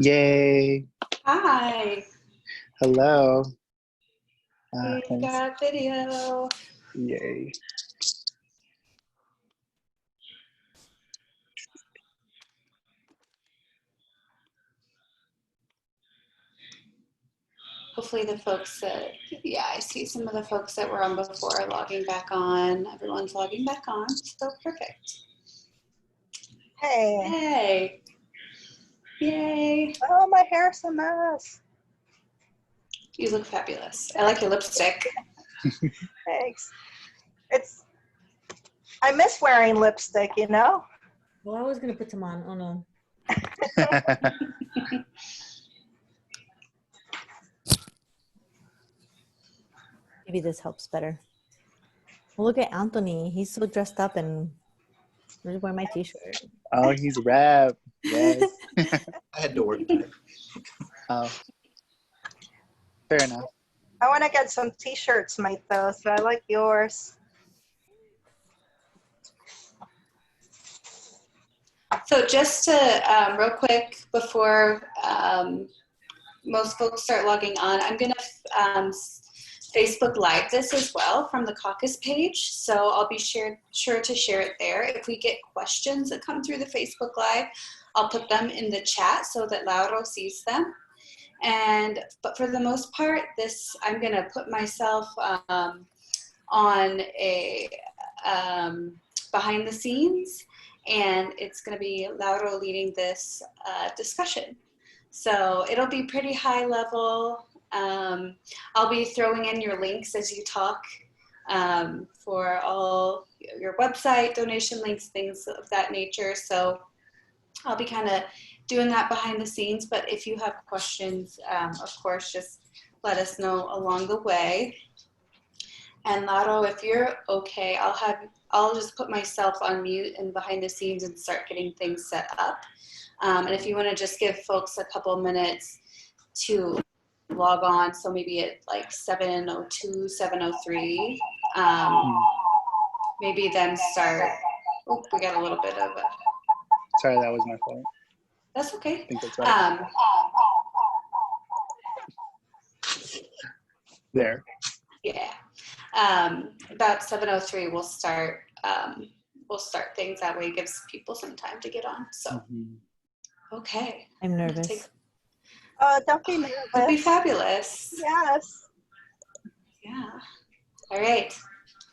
Yay. Hi. Hello. We got video. Yay. Hopefully the folks that, I see some of the folks that were on before are logging back on. Everyone's logging back on, so perfect. Hey. Hey. Yay. Oh, my hair's a mess. You look fabulous. I like your lipstick. Thanks. I miss wearing lipstick, you know? Well, I was going to put some on. Oh, no. Maybe this helps better. Well, look at Antony. He's so dressed up and I'm just wearing my t-shirt. Oh, he's rap. Yes. I had to work today. Oh. Fair enough. I want to get some t-shirts made though, so I like yours. So just to, real quick, before most folks start logging on, I'm going to Facebook Live this as well from the Caucus page. So I'll be sure to share it there. If we get questions that come through the Facebook Live, I'll put them in the chat so that Lauro sees them. But for the most part, I'm going to put myself on a behind the scenes, and it's going to be Lauro leading this discussion. So it'll be pretty high level. I'll be throwing in your links as you talk for all your website, donation links, things of that nature. So I'll be kind of doing that behind the scenes, but if you have questions, of course, just let us know along the way. And Lauro, if you're okay, I'll just put myself on mute and behind the scenes and start getting things set up. And if you want to just give folks a couple minutes to log on, so maybe at like 7:02, 7:03, maybe then start. Oh, we got a little bit of a. Sorry, that was my fault. That's okay. I think that's right. There. Yeah. About 7:03, we'll start things. That way it gives people some time to get on. So, okay. I'm nervous. Don't be nervous. It'll be fabulous. Yes. Yeah. All right.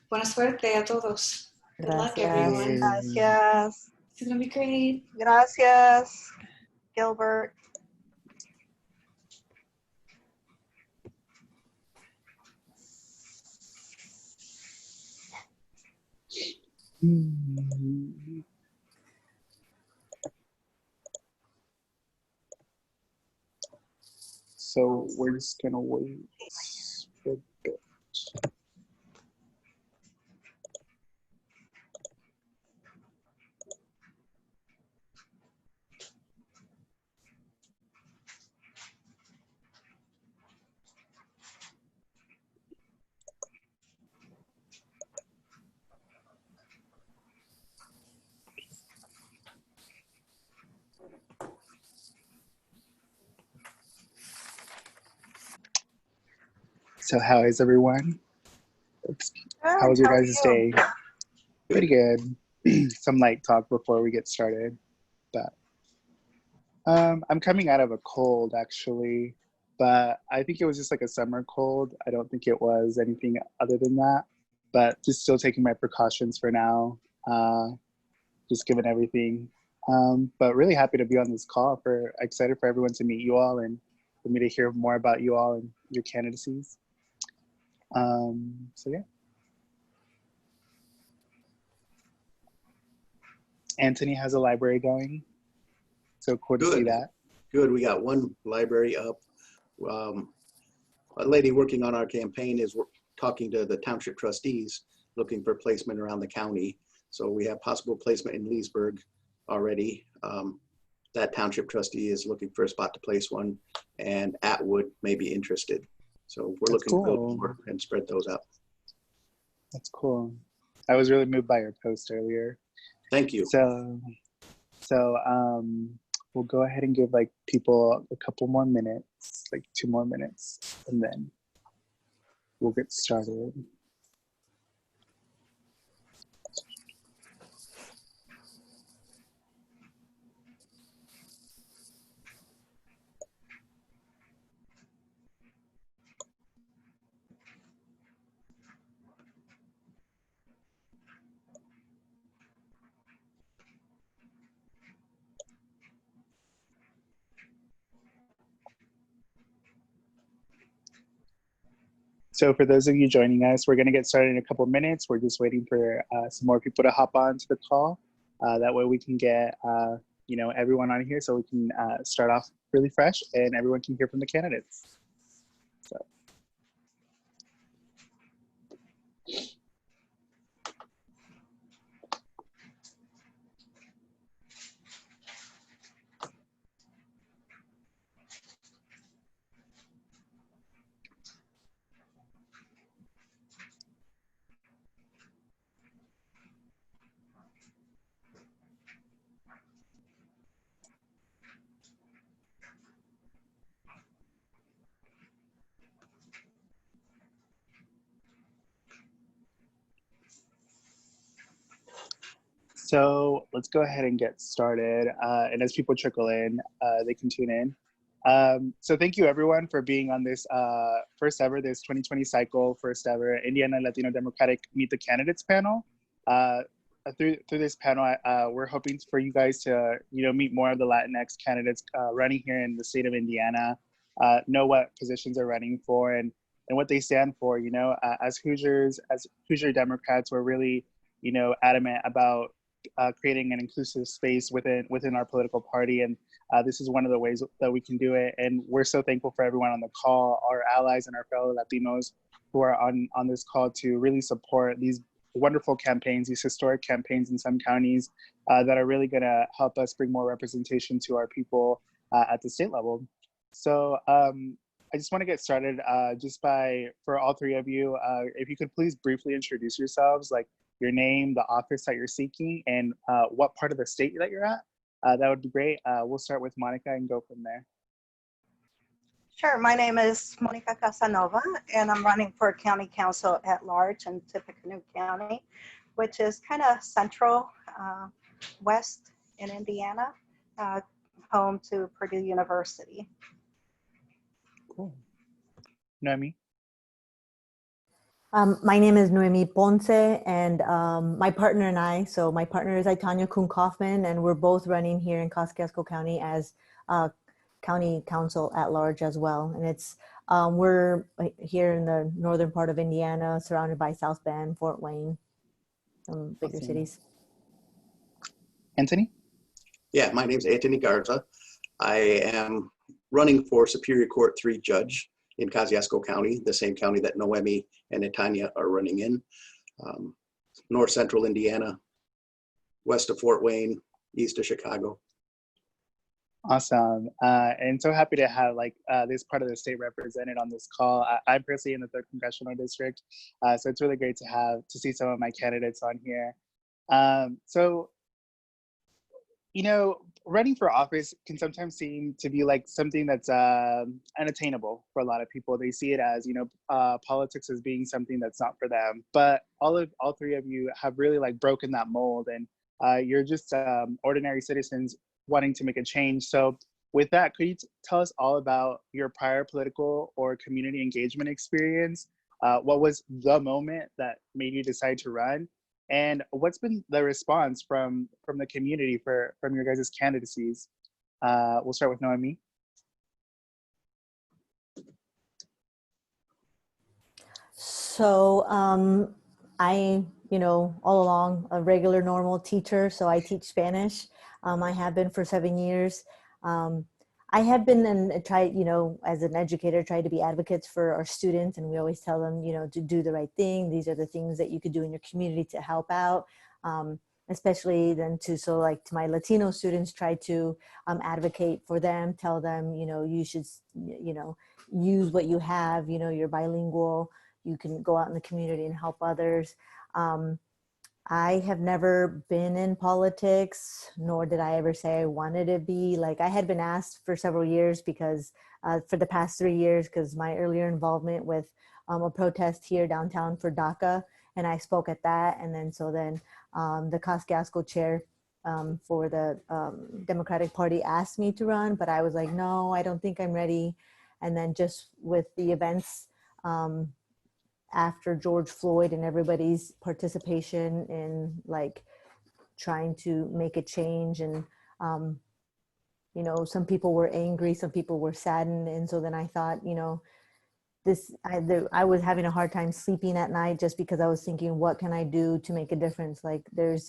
Buena suerte a todos. Good luck, Gracias. everyone. Gracias. It's going to be great. Gracias, Gilbert. So we're just gonna wait for a bit. So how is everyone? How was your guys' day? Pretty good. Some light talk before we get started. But I'm coming out of a cold actually, but I think it was just like a summer cold. I don't think it was anything other than that, but just still taking my precautions for now, just given everything. But really happy to be on this call. Excited for everyone to meet you all and for me to hear more about you all and your candidacies. So yeah. Antony has a library going, so cool to see that. Good, we got one library up. A lady working on our campaign is talking to the township trustees, looking for placement around the county. So we have possible placement in Leesburg already. That township trustee is looking for a spot to place one, and Atwood may be interested. So we're looking to build more and spread those out. That's cool. I was really moved by your post earlier. Thank you. So we'll go ahead and give like people a couple more minutes, like 2 more minutes, and then we'll get started. So for those of you joining us, we're going to get started in a couple minutes. We're just waiting for some more people to hop on to the call. That way we can get everyone on here, so we can start off really fresh and everyone can hear from the candidates. So. So let's go ahead and get started. And as people trickle in, they can tune in. So thank you everyone for being on this first ever, this 2020 cycle, first ever Indiana Latino Democratic Meet the Candidates panel. Through this panel, we're hoping for you guys to meet more of the Latinx candidates running here in the state of Indiana, know what positions they're running for and what they stand for. As Hoosiers, as Hoosier Democrats, we're really adamant about creating an inclusive space within our political party, and this is one of the ways that we can do it. And we're so thankful for everyone on the call, our allies and our fellow Latinos who are on this call to really support these wonderful campaigns, these historic campaigns in some counties that are really going to help us bring more representation to our people at the state level. So I just want to get started for all three of you, if you could please briefly introduce yourselves, like your name, the office that you're seeking, and what part of the state that you're at. That would be great. We'll start with Monica and go from there. Sure, my name is Monica Casanova, and I'm running for County Council at Large in Tippecanoe County, which is kind of central west in Indiana, home to Purdue University. Cool. Noemi? My name is Noemi Ponce, and my partner and I, so my partner is Antony Kaufman, and we're both running here in Kosciusko County as County Council at Large as well. And it's we're here in the northern part of Indiana, surrounded by South Bend, Fort Wayne, some bigger cities. Antony? Yeah, my name's Antony Garza. I am running for Superior Court 3 judge in Kosciusko County, the same county that Noemi and Antony are running in. North Central Indiana, west of Fort Wayne, east of Chicago. Awesome. And so happy to have this part of the state represented on this call. I'm personally in the 3rd Congressional District, so it's really great to see some of my candidates on here. So, running for office can sometimes seem to be like something that's unattainable for a lot of people. They see it as, politics as being something that's not for them. But all three of you have really broken that mold, and you're just ordinary citizens wanting to make a change. So with that, could you tell us all about your prior political or community engagement experience? What was the moment that made you decide to run? And what's been the response from the community from your guys' candidacies? We'll start with Noemi. So I, all along a regular normal teacher, so I teach Spanish. I have been for 7 years. I have been as an educator, tried to be advocates for our students, and we always tell them, to do the right thing. These are the things that you could do in your community to help out, especially then to my Latino students, try to advocate for them, tell them, you should, use what you have, you're bilingual, you can go out in the community and help others. I have never been in politics, nor did I ever say I wanted to be. Like, I had been asked for several years because for the past 3 years, because my earlier involvement with a protest here downtown for DACA, and I spoke at that. And then the Kosciusko chair for the Democratic Party asked me to run, but I was like, no, I don't think I'm ready. And then just with the events after George Floyd and everybody's participation in like trying to make a change, and you know, some people were angry, some people were saddened, and so then I thought, you know, I was having a hard time sleeping at night just because I was thinking, what can I do to make a difference? Like,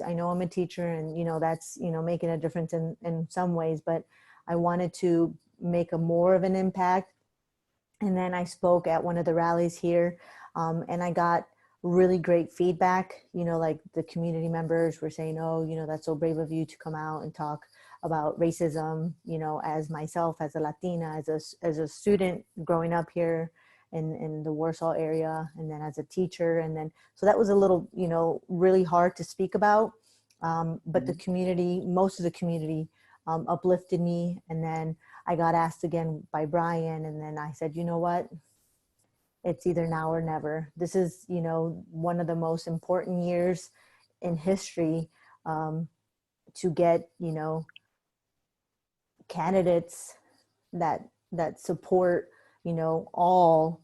I know I'm a teacher, and you know, that's, you know, making a difference in some ways, but I wanted to make a more of an impact. And then I spoke at one of the rallies here, and I got really great feedback. You know, like the community members were saying, oh, you know, that's so brave of you to come out and talk about racism, you know, as myself, as a Latina, as a student growing up here in the Warsaw area, and then as a teacher. And then, so that was a little, you know, really hard to speak about. But the community, most of the community uplifted me. And then I got asked again by Brian, and then I said, you know what? It's either now or never. This is, you know, one of the most important years in history to get, you know, candidates that support, you know, all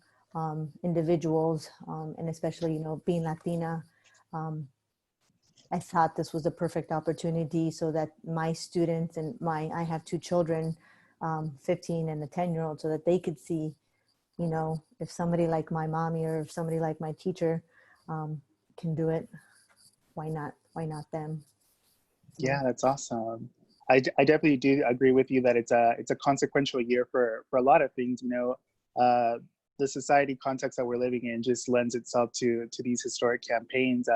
individuals, and especially, you know, being Latina. I thought this was a perfect opportunity so that my students and I have 2 children, 15 and a 10-year-old, so that they could see, you know, if somebody like my mommy or if somebody like my teacher can do it, why not them? Yeah, that's awesome. I definitely do agree with you that it's a consequential year for a lot of things. You know, the society context that we're living in just lends itself to these historic campaigns.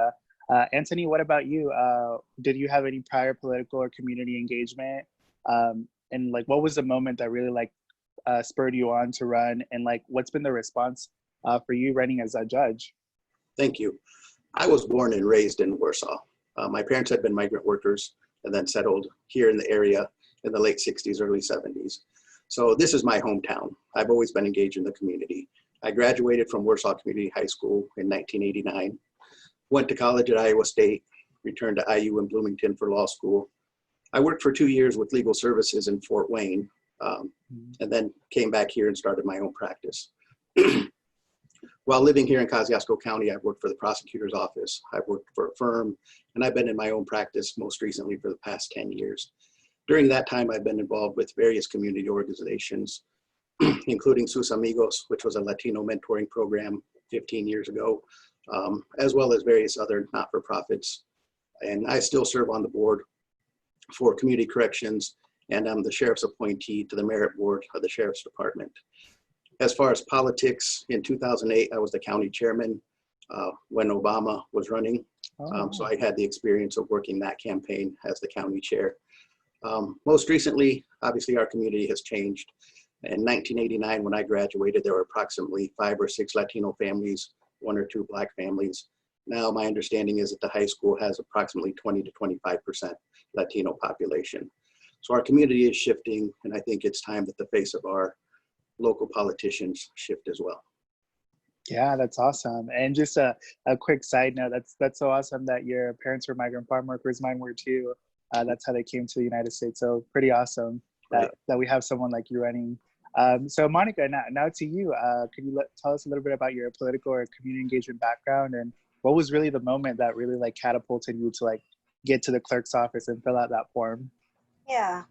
Antony, what about you? Did you have any prior political or community engagement? And like, what was the moment that really like spurred you on to run? And like, what's been the response for you running as a judge? Thank you. I was born and raised in Warsaw. My parents had been migrant workers and then settled here in the area in the late 60s, early 70s. So this is my hometown. I've always been engaged in the community. I graduated from Warsaw Community High School in 1989, went to college at Iowa State, returned to IU in Bloomington for law school. I worked for 2 years with legal services in Fort Wayne, and then came back here and started my own practice. While living here in Kosciusko County, I've worked for the prosecutor's office, I've worked for a firm, and I've been in my own practice most recently for the past 10 years. During that time, I've been involved with various community organizations, including Sus Amigos, which was a Latino mentoring program 15 years ago, as well as various other not-for-profits. And I still serve on the board for community corrections, and I'm the sheriff's appointee to the merit board of the sheriff's department. As far as politics, in 2008, I was the county chairman when Obama was running. So I had the experience of working that campaign as the county chair. Most recently, obviously our community has changed. In 1989, when I graduated, there were approximately 5 or 6 Latino families, 1 or 2 Black families. Now my understanding is that the high school has approximately 20 to 25% Latino population. So our community is shifting, and I think it's time that the face of our local politicians shift as well. Yeah, that's awesome. And just a quick side note, that's so awesome that your parents were migrant farm workers, mine were too. That's how they came to the United States. So pretty awesome that we have someone like you running. So Monica, now to you. Can you tell us a little bit about your political or community engagement background, and what was really the moment that really like catapulted you to like get to the clerk's office and fill out that form? Yeah.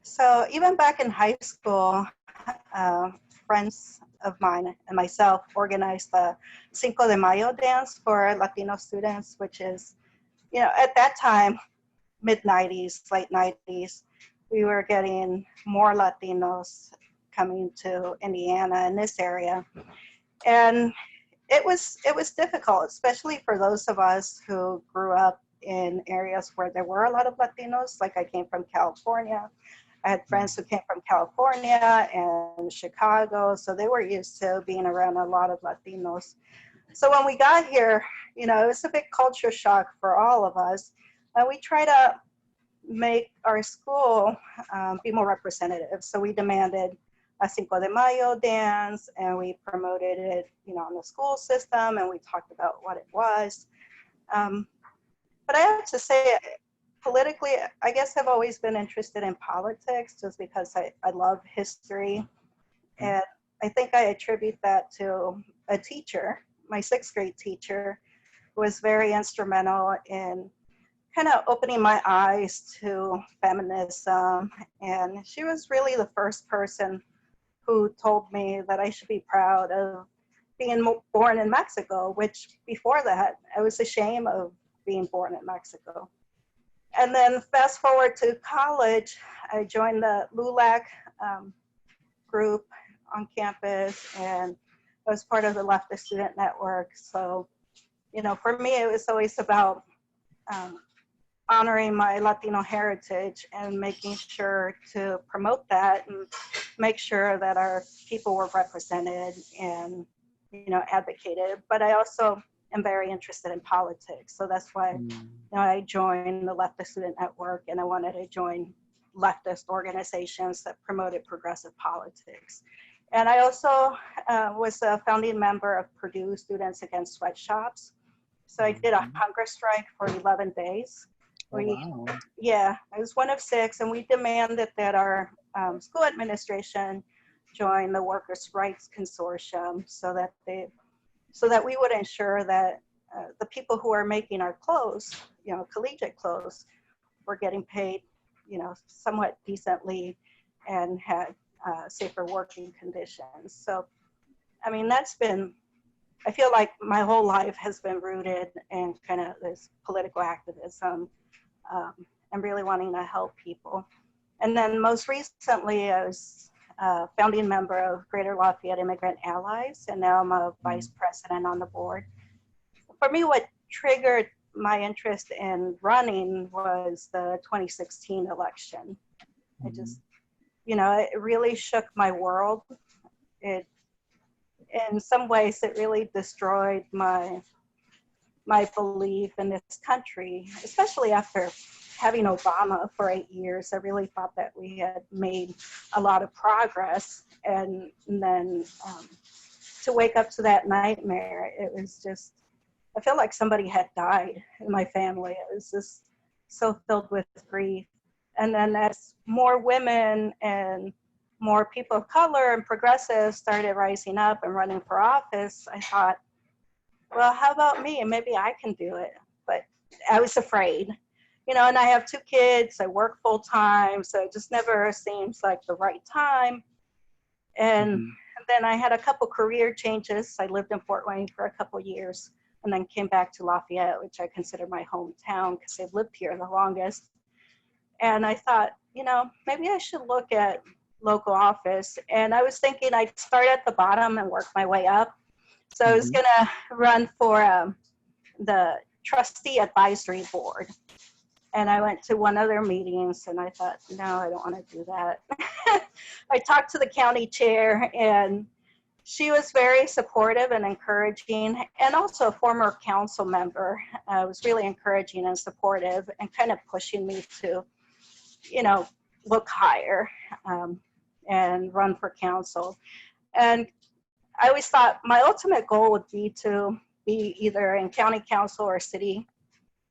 So even back in high school, friends of mine and myself organized the Cinco de Mayo dance for Latino students, which is, you know, at that time, mid-90s, late 90s, we were getting more Latinos coming to Indiana in this area. And it was difficult, especially for those of us who grew up in areas where there were a lot of Latinos. Like I came from California. I had friends who came from California and Chicago, so they were used to being around a lot of Latinos. So when we got here, you know, it was a big culture shock for all of us. And we try to make our school be more representative. So we demanded a Cinco de Mayo dance, and we promoted it, you know, in the school system, and we talked about what it was. But I have to say, politically, I guess I've always been interested in politics just because I love history. And I think I attribute that to a teacher, my sixth grade teacher, who was very instrumental in kind of opening my eyes to feminism. And she was really the first person who told me that I should be proud of being born in Mexico, which before that, I was ashamed of being born in Mexico. And then fast forward to college, I joined the LULAC group on campus, and I was part of the Leftist Student Network. So, you know, for me, it was always about honoring my Latino heritage and making sure to promote that and make sure that our people were represented and, you know, advocated. But I also am very interested in politics. So that's why, you know, I joined the Leftist Student Network, and I wanted to join leftist organizations that promoted progressive politics. And I also was a founding member of Purdue Students Against Sweatshops. So I did a hunger strike for 11 days. Wow. Yeah, I was one of 6, and we demanded that our school administration join the Workers' Rights Consortium so that we would ensure that the people who are making our clothes, you know, collegiate clothes, were getting paid, you know, somewhat decently and had safer working conditions. So, I mean, I feel like my whole life has been rooted in kind of this political activism and really wanting to help people. And then most recently, I was a founding member of Greater Lafayette Immigrant Allies, and now I'm a vice president on the board. For me, what triggered my interest in running was the 2016 election. I just, you know, it really shook my world. In some ways, it really destroyed my belief in this country, especially after having Obama for 8 years. I really thought that we had made a lot of progress, and then to wake up to that nightmare, it was just, I feel like somebody had died in my family. It was just so filled with grief. And then as more women and more people of color and progressives started rising up and running for office, I thought, well, how about me? And maybe I can do it. But I was afraid, you know, and I have 2 kids. I work full time, so it just never seems like the right time. And then I had a couple career changes. I lived in Fort Wayne for a couple years and then came back to Lafayette, which I consider my hometown because I've lived here the longest. And I thought, you know, maybe I should look at local office. And I was thinking I'd start at the bottom and work my way up. So I was going to run for the trustee advisory board. And I went to one of their meetings and I thought, no, I don't want to do that. I talked to the county chair, and she was very supportive and encouraging, and also a former council member was really encouraging and supportive and kind of pushing me to, you know, look higher and run for council. And I always thought my ultimate goal would be to be either in county council or city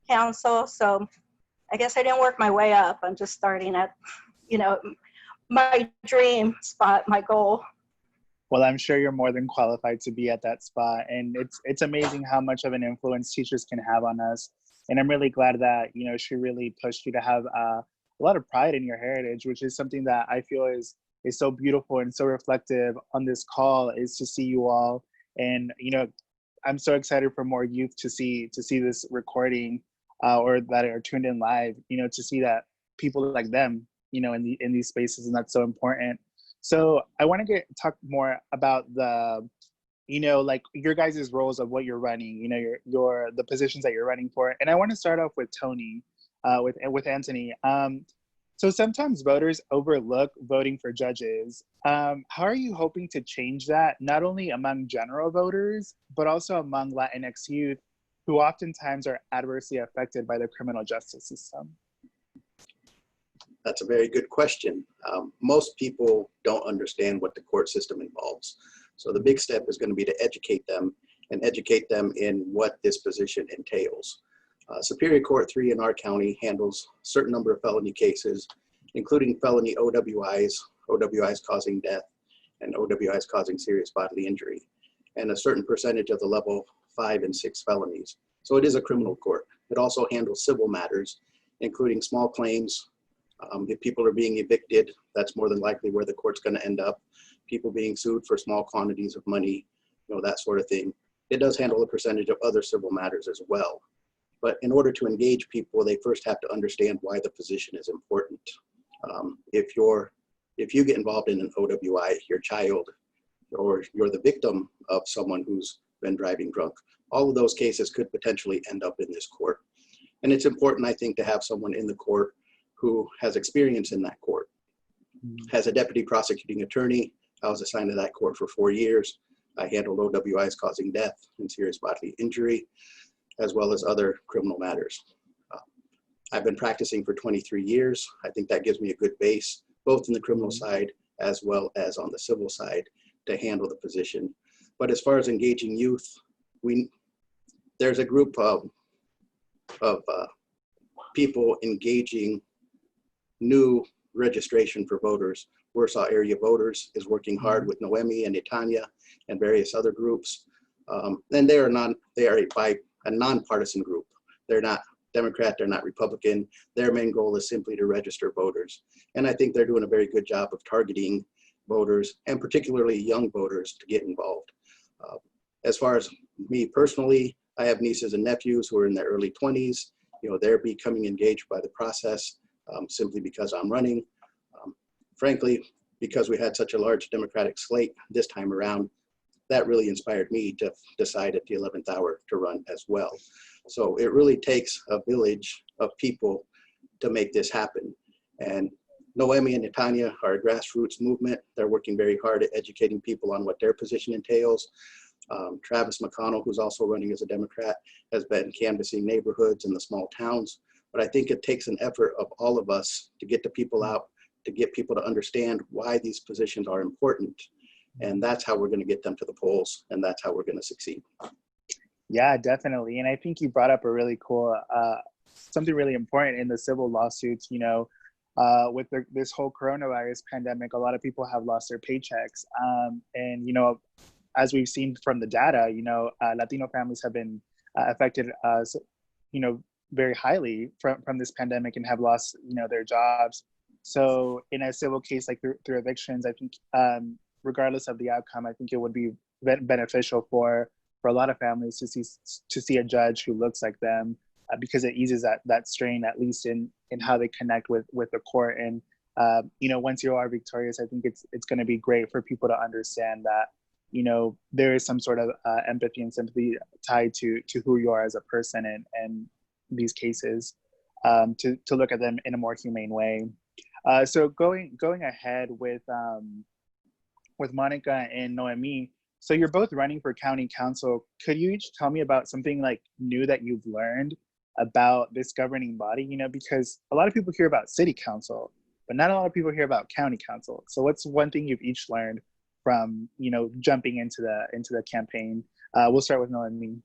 council. So I guess I didn't work my way up. I'm just starting at, you know, my dream spot, my goal. Well, I'm sure you're more than qualified to be at that spot. And it's amazing how much of an influence teachers can have on us. And I'm really glad that, you know, she really pushed you to have a lot of pride in your heritage, which is something that I feel is so beautiful and so reflective on this call, is to see you all. And, you know, I'm so excited for more youth to see this recording or that are tuned in live, you know, to see that people like them, you know, in these spaces, and that's so important. So I want to talk more about the, you know, like your guys' roles of what you're running, you know, the positions that you're running for. And I want to start off with Tony, with Antony. So sometimes voters overlook voting for judges. How are you hoping to change that, not only among general voters, but also among Latinx youth who oftentimes are adversely affected by the criminal justice system? That's a very good question. Most people don't understand what the court system involves. So the big step is going to be to educate them and educate them in what this position entails. Superior Court 3 in our county handles a certain number of felony cases, including felony OWIs, OWIs causing death, and OWIs causing serious bodily injury, and a certain percentage of the level 5 and 6 felonies. So it is a criminal court. It also handles civil matters, including small claims. If people are being evicted, that's more than likely where the court's going to end up. People being sued for small quantities of money, that sort of thing. It does handle a percentage of other civil matters as well. But in order to engage people, they first have to understand why the position is important. If you get involved in an OWI, your child, or you're the victim of someone who's been driving drunk, all of those cases could potentially end up in this court. And it's important, I think, to have someone in the court who has experience in that court. As a deputy prosecuting attorney, I was assigned to that court for 4 years. I handled OWIs causing death and serious bodily injury, as well as other criminal matters. I've been practicing for 23 years. I think that gives me a good base, both in the criminal side as well as on the civil side, to handle the position. But as far as engaging youth, there's a group of people engaging new registration for voters. Warsaw area voters is working hard with Noemi and Antony and various other groups. And they are a nonpartisan group. They're not Democrat, they're not Republican. Their main goal is simply to register voters. And I think they're doing a very good job of targeting voters, and particularly young voters, to get involved. As far as me personally, I have nieces and nephews who are in their early 20s. They're becoming engaged by the process simply because I'm running. Frankly, because we had such a large Democratic slate this time around, that really inspired me to decide at the 11th hour to run as well. So it really takes a village of people to make this happen. And Noemi and Antony are a grassroots movement. They're working very hard at educating people on what their position entails. Travis McConnell, who's also running as a Democrat, has been canvassing neighborhoods in the small towns. But I think it takes an effort of all of us to get the people out, to get people to understand why these positions are important. And that's how we're going to get them to the polls, and that's how we're going to succeed. Yeah, definitely. And I think you brought up a really cool, something really important in the civil lawsuits. With this whole coronavirus pandemic, a lot of people have lost their paychecks. And, as we've seen from the data, Latino families have been affected, very highly from this pandemic and have lost, their jobs. So in a civil case, like through evictions, I think, regardless of the outcome, I think it would be beneficial for a lot of families to see a judge who looks like them, because it eases that strain, at least in how they connect with the court. And once you are victorious, I think it's going to be great for people to understand that there is some sort of empathy and sympathy tied to who you are as a person, and these cases, to look at them in a more humane way. So going ahead with Monica and Noemi, so you're both running for county council. Could you each tell me about something like new that you've learned about this governing body? Because a lot of people hear about city council, but not a lot of people hear about county council. So what's one thing you've each learned from jumping into the campaign? We'll start with Noemi.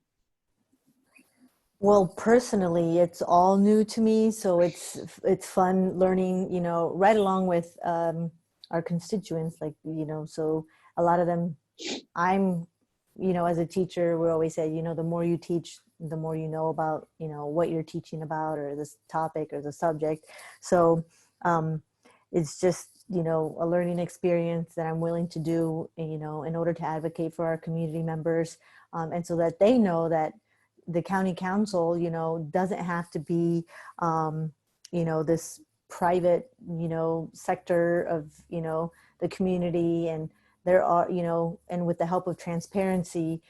Well, personally, it's all new to me, so it's fun learning, right along with our constituents, so a lot of them, I'm, as a teacher, we always say, the more you teach, the more you know about, what you're teaching about, or this topic or the subject. So it's just, a learning experience that I'm willing to do, in order to advocate for our community members, and so that they know that the county council, doesn't have to be, this private, sector of, the community. And there are, and with the help of transparency,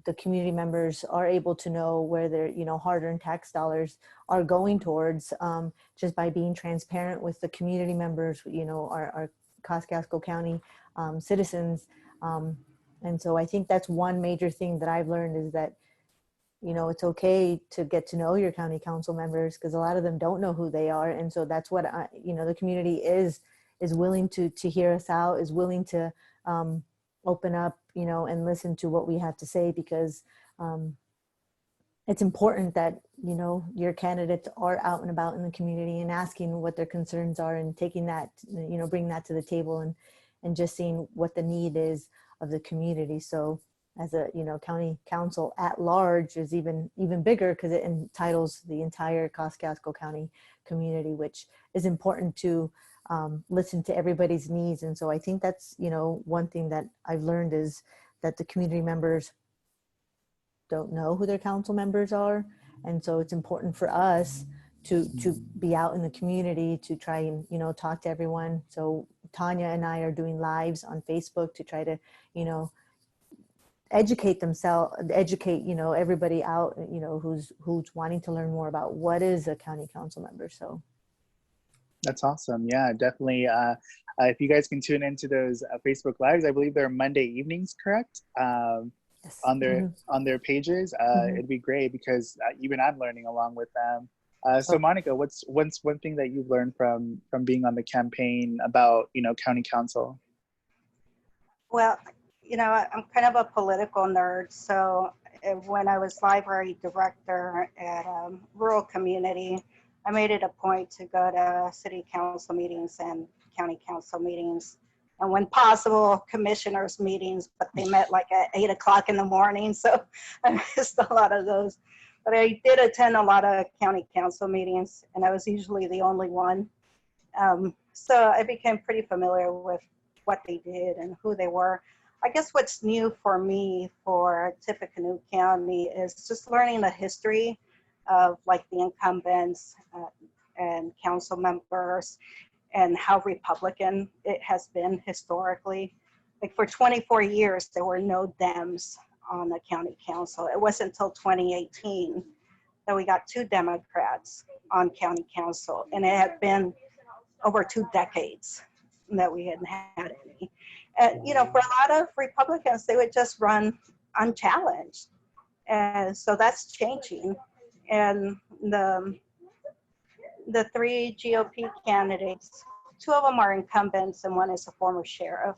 the community members are able to know where their, you know, hard-earned tax dollars are going towards, just by being transparent with the community members, you know, our Kosciusko County citizens. And so I think that's one major thing that I've learned, is that, you know, it's okay to get to know your county council members, because a lot of them don't know who they are. And so that's what you know, the community is willing to hear us out, is willing to open up, you know, and listen to what we have to say, because it's important that, you know, your candidates are out and about in the community and asking what their concerns are, and taking that, you know, bring that to the table, and just seeing what the need is of the community. So as a, you know, county council at large is even bigger, because it entitles the entire Kosciusko County community, which is important to listen to everybody's needs. And so I think that's, you know, one thing that I've learned, is that the community members don't know who their council members are. And so it's important for us to be out in the community, to try and, you know, talk to everyone. So Tanya and I are doing lives on Facebook to try to, you know, educate, you know, everybody out, you know, who's wanting to learn more about what is a county council member. So that's awesome. Yeah, definitely. If you guys can tune into those Facebook lives, I believe they're Monday evenings, correct? yes. On their pages. It'd be great, because even I'm learning along with them. So Monica, what's one thing that you've learned from being on the campaign about, you know, county council? Well, you know, I'm kind of a political nerd. So when I was library director at a rural community, I made it a point to go to city council meetings and county council meetings, and when possible, commissioners meetings, but they met like at 8 o'clock in the morning. So I missed a lot of those. But I did attend a lot of county council meetings, and I was usually the only one. So I became pretty familiar with what they did and who they were. I guess what's new for me for Tippecanoe County is just learning the history of like the incumbents and council members, and how Republican it has been historically. Like for 24 years, there were no Dems on the county council. It wasn't until 2018 that we got 2 Democrats on county council, and it had been over 2 decades that we hadn't had any. And, you know, for a lot of Republicans, they would just run unchallenged. And so that's changing. And the 3 GOP candidates, 2 of them are incumbents and 1 is a former sheriff.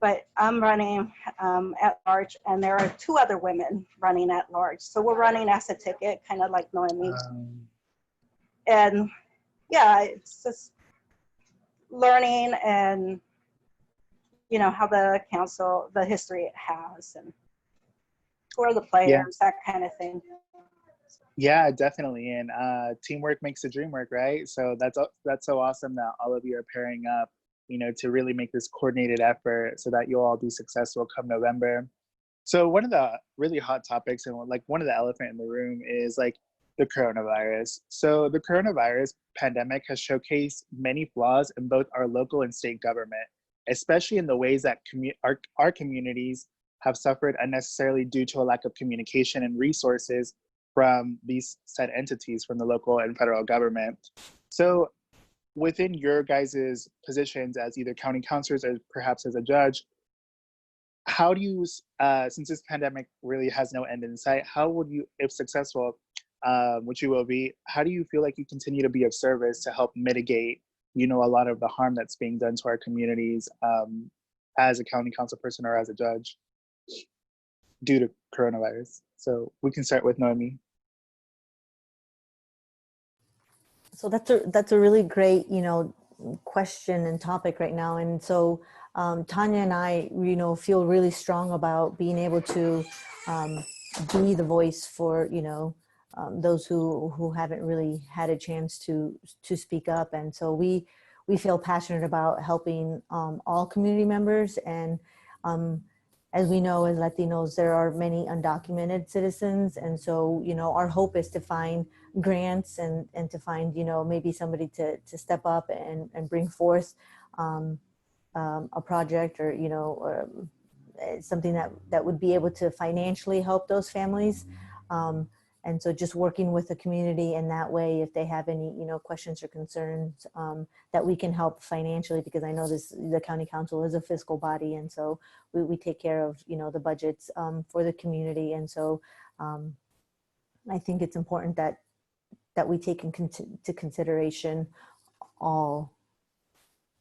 But I'm running at large, and there are 2 other women running at large. So we're running as a ticket, kind of like Noemi. And yeah, it's just learning, and you know, how the council, the history it has, and who are the players, that kind of thing. Yeah, definitely. And teamwork makes the dream work, right? So that's so awesome that all of you are pairing up, you know, to really make this coordinated effort so that you'll all be successful come November. So one of the really hot topics, and like one of the elephant in the room, is like the coronavirus. So the coronavirus pandemic has showcased many flaws in both our local and state government, especially in the ways that our communities have suffered unnecessarily due to a lack of communication and resources from these said entities, from the local and federal government. So within your guys' positions as either county councilors or perhaps as a judge, how do you, since this pandemic really has no end in sight, how would you, if successful, which you will be, how do you feel like you continue to be of service to help mitigate, you know, a lot of the harm that's being done to our communities as a county council person or as a judge due to coronavirus? So we can start with Noemi. So that's a really great, you know, question and topic right now. And so Tanya and I, you know, feel really strong about being able to be the voice for, you know, those who haven't really had a chance to speak up. And so we feel passionate about helping all community members. And as we know, as Latinos, there are many undocumented citizens. And so, you know, our hope is to find grants and to find, you know, maybe somebody to step up and bring forth a project, or, you know, something that would be able to financially help those families. And so just working with the community in that way, if they have any, questions or concerns, that we can help financially, because I know the county council is a fiscal body. And so we take care of, the budgets for the community. And so I think it's important that we take into consideration all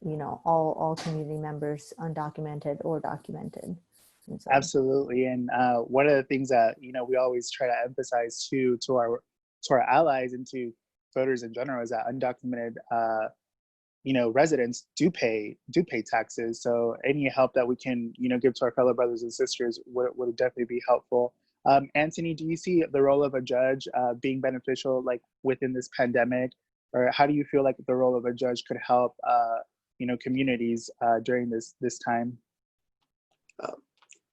community members, undocumented or documented. So. Absolutely. And one of the things that, we always try to emphasize to our allies and to voters in general is that undocumented, residents do pay taxes. So any help that we can, give to our fellow brothers and sisters would definitely be helpful. Antony, do you see the role of a judge being beneficial, like within this pandemic, or how do you feel like the role of a judge could help, communities during this time?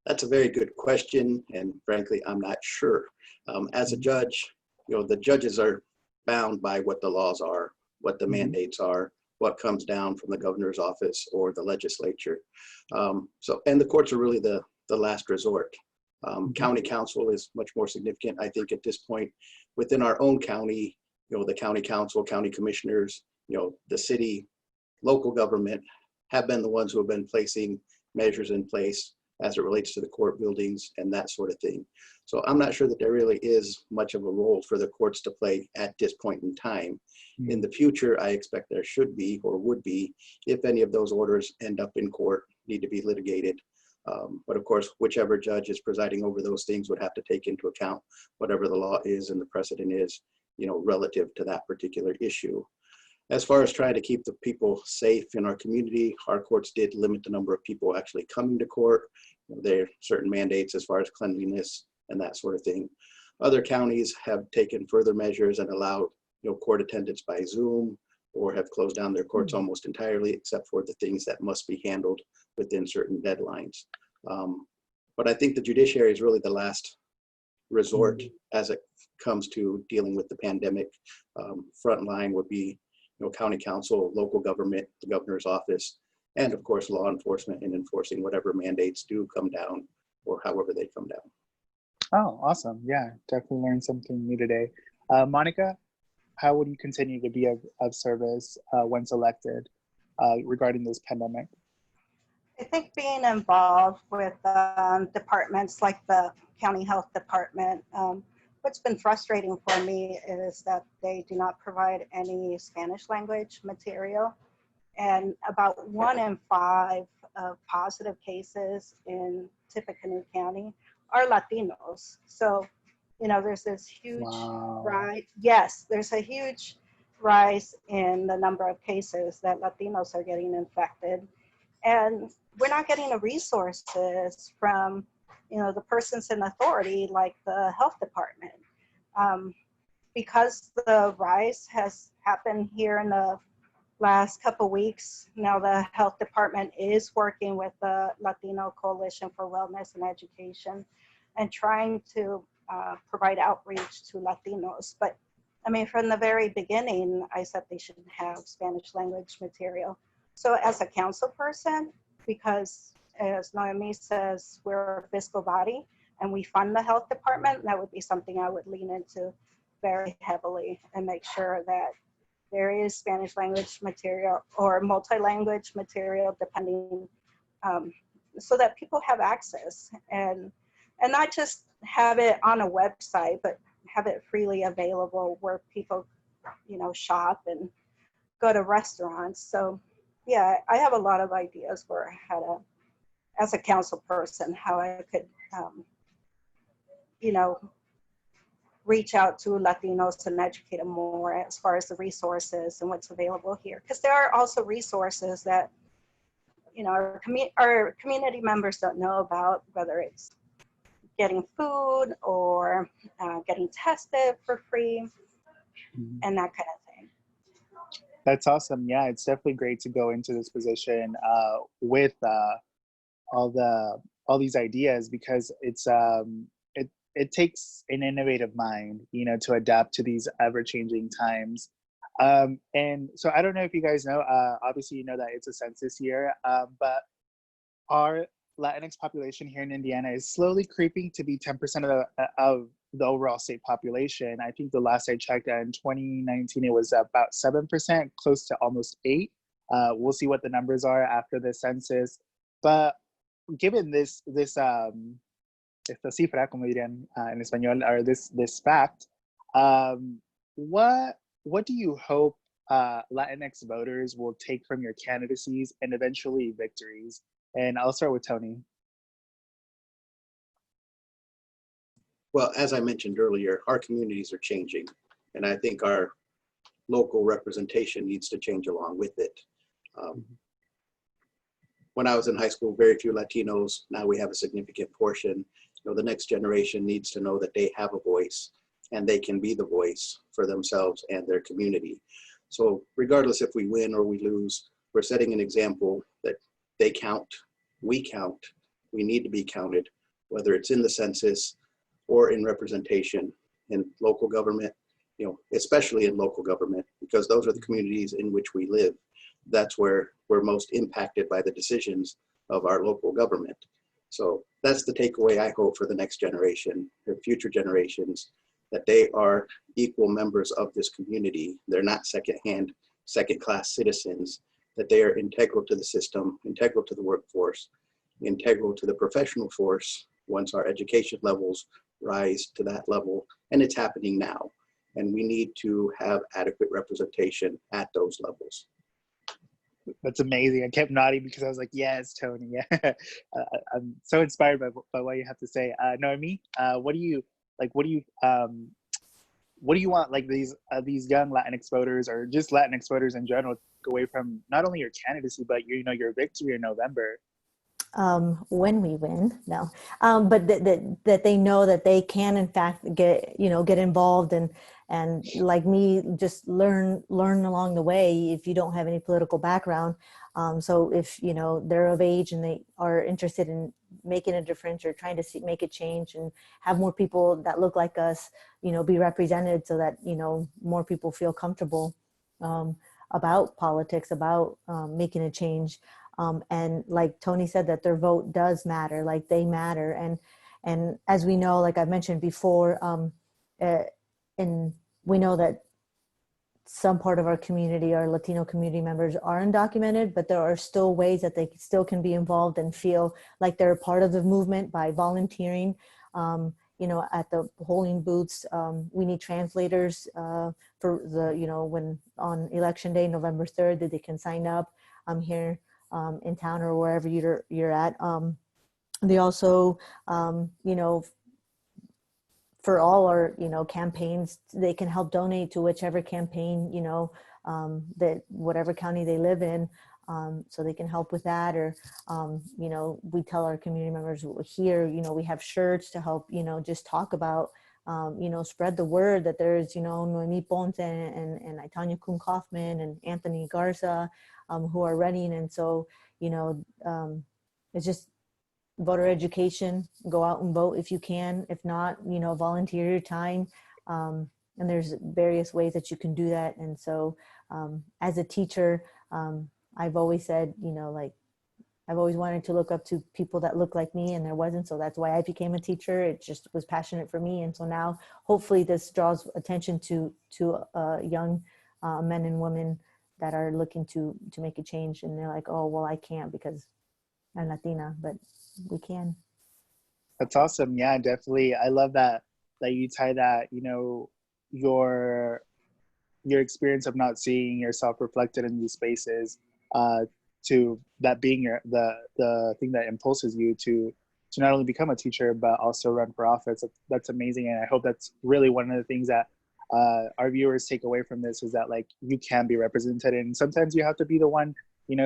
That's a very good question, and frankly, I'm not sure. As a judge, the judges are bound by what the laws are, what the mandates are, what comes down from the governor's office or the legislature. And the courts are really the last resort. County council is much more significant, I think, at this point. Within our own county, the county council, county commissioners, the city, local government have been the ones who have been placing measures in place as it relates to the court buildings and that sort of thing. So I'm not sure that there really is much of a role for the courts to play at this point in time. In the future, I expect there should be or would be, if any of those orders end up in court, need to be litigated. But of course, whichever judge is presiding over those things would have to take into account whatever the law is and the precedent is, relative to that particular issue. As far as trying to keep the people safe in our community, our courts did limit the number of people actually coming to court. There are certain mandates as far as cleanliness and that sort of thing. Other counties have taken further measures and allowed court attendance by Zoom, or have closed down their courts almost entirely, except for the things that must be handled within certain deadlines. But I think the judiciary is really the last resort as it comes to dealing with the pandemic. Frontline would be county council, local government, the governor's office, and of course law enforcement in enforcing whatever mandates do come down or however they come down. Oh, awesome. Yeah, definitely learned something new today. Monica, how would you continue to be of service once elected regarding this pandemic? I think being involved with departments like the county health department, what's been frustrating for me is that they do not provide any Spanish language material. And about 1 in 5 of positive cases in Tippecanoe County are Latinos. So, there's this huge rise. Yes, there's a huge rise in the number of cases that Latinos are getting infected. And we're not getting the resources from, the persons in authority like the health department. Because the rise has happened here in the last couple of weeks, now the health department is working with the Latino Coalition for Wellness and Education and trying to provide outreach to Latinos. But I mean, from the very beginning, I said they should have Spanish language material. So as a council person, because as Noemi says, we're a fiscal body and we fund the health department, that would be something I would lean into very heavily and make sure that there is Spanish language material or multi-language material, depending, so that people have access and not just have it on a website, but have it freely available where people, shop and go to restaurants. So yeah, I have a lot of ideas for how to, as a council person, how I could, reach out to Latinos and educate them more as far as the resources and what's available here. Because there are also resources that, our community members don't know about, whether it's getting food or getting tested for free and that kind of thing. That's awesome. Yeah, it's definitely great to go into this position with all these ideas, because it's it takes an innovative mind, to adapt to these ever-changing times. And so I don't know if you guys know, obviously that it's a census year, but our Latinx population here in Indiana is slowly creeping to be 10% of the overall state population. I think the last I checked in 2019, it was about 7%, close to almost 8%. We'll see what the numbers are after the census. But given this esta cifra, como dirían en español, or this fact, what do you hope Latinx voters will take from your candidacies and eventually victories? And I'll start with Tony. Well, as I mentioned earlier, our communities are changing, and I think our local representation needs to change along with it. When I was in high school, very few Latinos. Now we have a significant portion. The next generation needs to know that they have a voice and they can be the voice for themselves and their community. So regardless if we win or we lose, we're setting an example that they count, we need to be counted, whether it's in the census or in representation in local government, especially in local government, because those are the communities in which we live. That's where we're most impacted by the decisions of our local government. So that's the takeaway I hope for the next generation, the future generations, that they are equal members of this community. They're not second-hand, second-class citizens, that they are integral to the system, integral to the workforce, integral to the professional force once our education levels rise to that level. And it's happening now. And we need to have adequate representation at those levels. That's amazing. I kept nodding because I was like, yes, Tony. Yeah. I'm so inspired by what you have to say. Noemi, what do you want like these young Latinx voters, or just Latinx voters in general, away from not only your candidacy, but your victory in November? When we win, no, but that they know that they can in fact get involved and like me, just learn along the way if you don't have any political background. So if they're of age and they are interested in making a difference or trying to make a change and have more people that look like us, be represented, so that more people feel comfortable about politics, about making a change. And like Tony said, that their vote does matter, like they matter. And as we know, like I've mentioned before, and we know that some part of our community, our Latino community members, are undocumented, but there are still ways that they still can be involved and feel like they're a part of the movement by volunteering. At the polling booths, we need translators for when on election day, November 3rd, that they can sign up here in town or wherever you're at. They also, for all our, campaigns, they can help donate to whichever campaign, that whatever county they live in. So they can help with that, or, we tell our community members here, we have shirts to help, just talk about, spread the word that there's, Noemi Ponce and Tanya Kuhn-Kaufman and Antony Garza, who are running. And so, it's just voter education, go out and vote if you can. If not, volunteer your time. And there's various ways that you can do that. And so as a teacher, I've always said, I've always wanted to look up to people that look like me, and there wasn't. So that's why I became a teacher. It just was passionate for me. And so now hopefully this draws attention to young men and women that are looking to make a change. And they're like, oh, well, I can't because I'm Latina, but we can. That's awesome. Yeah, definitely. I love that you tie that, your experience of not seeing yourself reflected in these spaces, to that being the thing that impulses you to not only become a teacher, but also run for office. That's amazing. And I hope that's really one of the things that our viewers take away from this, is that you can be represented, and sometimes you have to be the one,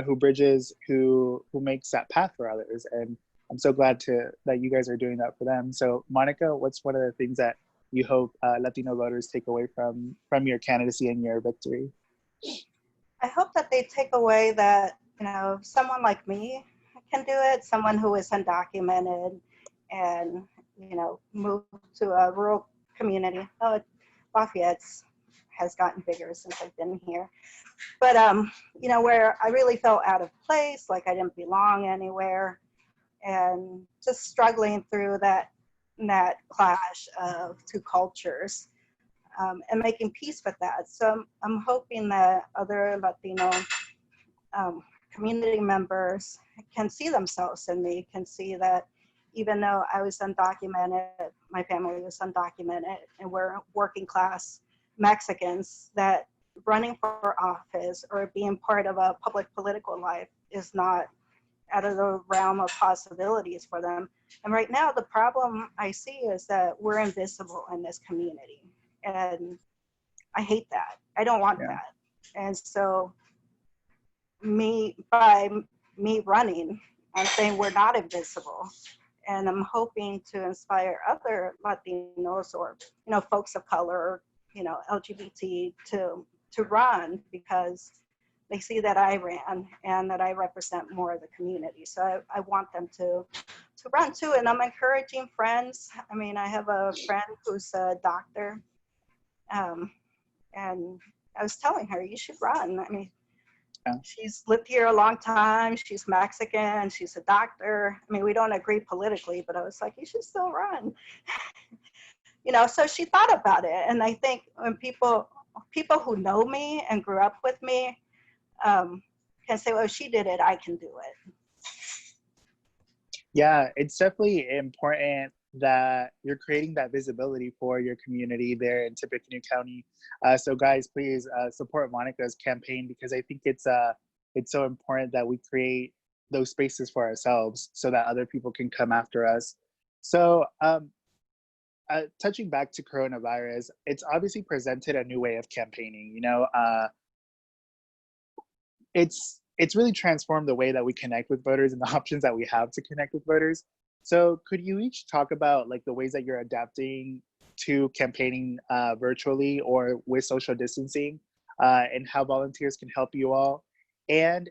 who bridges, who makes that path for others. And I'm so glad that you guys are doing that for them. So Monica, what's one of the things that you hope Latino voters take away from your candidacy and your victory? I hope that they take away that, someone like me can do it, someone who is undocumented and, moved to a rural community. Oh, Lafayette has gotten bigger since I've been here. But, where I really felt out of place, like I didn't belong anywhere. and just struggling through that clash of two cultures, and making peace with that. So I'm hoping that other Latino community members can see themselves in me, can see that even though I was undocumented, my family was undocumented, and we're working class Mexicans, that running for office or being part of a public political life is not out of the realm of possibilities for them. And right now, the problem I see is that we're invisible in this community. And I hate that. I don't want that. And so by me running, I'm saying we're not invisible. And I'm hoping to inspire other Latinos or, folks of color, LGBT to run, because they see that I ran and that I represent more of the community. So I want them to run too. And I'm encouraging friends. I mean, I have a friend who's a doctor, and I was telling her, you should run. I mean, she's lived here a long time. She's Mexican. She's a doctor. I mean, we don't agree politically, but I was like, you should still run. So she thought about it. And I think when people who know me and grew up with me can say, well, she did it, I can do it. Yeah, it's definitely important that you're creating that visibility for your community there in Tippecanoe County. So guys, please support Monica's campaign, because I think it's so important that we create those spaces for ourselves so that other people can come after us. So touching back to coronavirus, it's obviously presented a new way of campaigning. It's really transformed the way that we connect with voters and the options that we have to connect with voters. So could you each talk about the ways that you're adapting to campaigning virtually or with social distancing, and how volunteers can help you all? And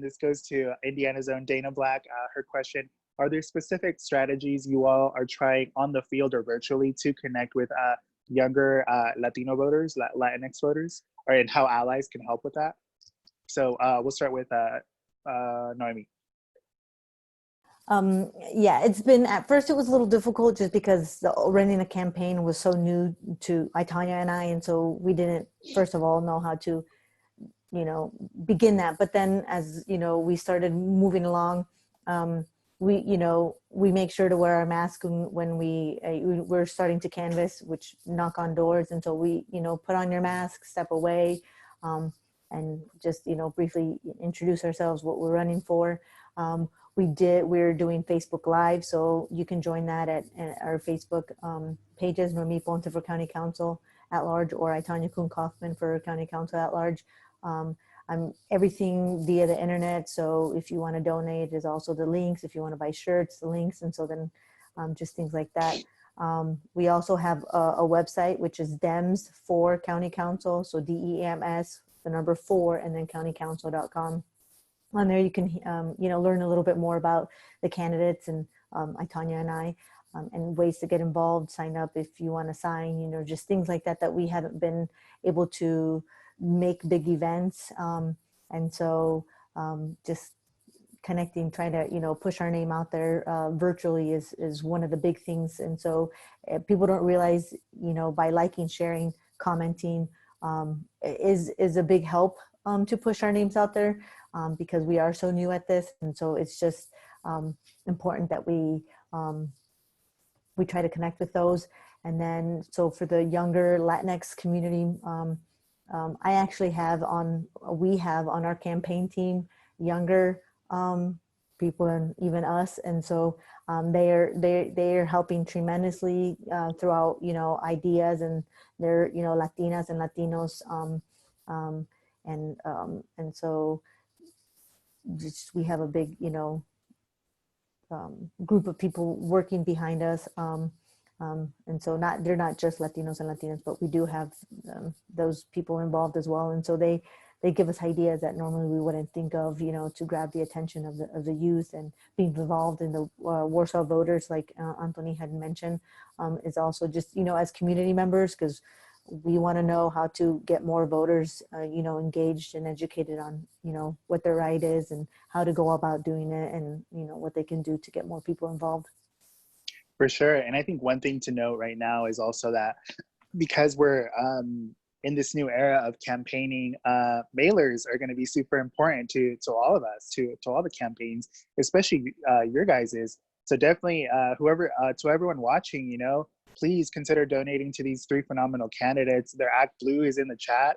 this goes to Indiana's own Dana Black. Her question: are there specific strategies you all are trying on the field or virtually to connect with younger Latino voters, Latinx voters, and how allies can help with that? So we'll start with Noemi. Yeah, it's been, at first it was a little difficult just because running a campaign was so new to Tanya and I, and so we didn't, first of all, know how to, begin that. But then as, we started moving along, we make sure to wear our mask when we're starting to canvass, which knock on doors. And so we, put on your mask, step away, and just, briefly introduce ourselves, what we're running for. We're doing Facebook Live, so you can join that at our Facebook pages, Noemi Ponce for County Council at Large, or Tanya Kuhn Kaufman for County Council at Large. I'm everything via the internet, so if you want to donate, there's also the links. If you want to buy shirts, the links, and so then just things like that. We also have a website, which is DEMS for County Council, so DEMS, the number 4, and then countycouncil.com. On there, you can, learn a little bit more about the candidates and Tanya and I, and ways to get involved, sign up if you want to sign, just things like that, that we haven't been able to make big events. And so just connecting, trying to, push our name out there virtually is one of the big things. And so people don't realize, by liking, sharing, commenting is a big help to push our names out there. Because we are so new at this, and so it's just important that we try to connect with those. And then, so for the younger Latinx community, I actually we have on our campaign team younger people, and even us, and so they're helping tremendously throughout ideas, and they're Latinas and Latinos, and so. We have a big, group of people working behind us. And so they're not just Latinos and Latinas, but we do have those people involved as well. And so they give us ideas that normally we wouldn't think of, to grab the attention of the youth, and being involved in the Warsaw voters, like Antony had mentioned, is also just, as community members, because we want to know how to get more voters, you know, engaged and educated on, you know, what their right is and how to go about doing it, and, you know, what they can do to get more people involved. For sure. And I think one thing to note right now is also that because we're in this new era of campaigning, mailers are going to be super important to all of us, to all the campaigns, especially your guys's. So definitely, whoever, to everyone watching, you know, please consider donating to these 3 phenomenal candidates. Their Act Blue is in the chat.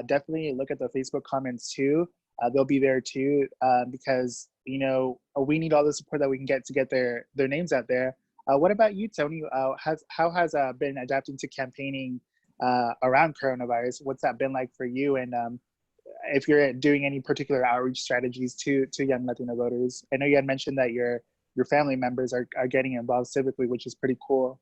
Definitely look at the Facebook comments too. They'll be there too, because, you know, we need all the support that we can get to get their names out there. What about you, Tony? How has been adapting to campaigning around coronavirus? What's that been like for you? And if you're doing any particular outreach strategies to young Latino voters? I know you had mentioned that your family members are getting involved civically, which is pretty cool.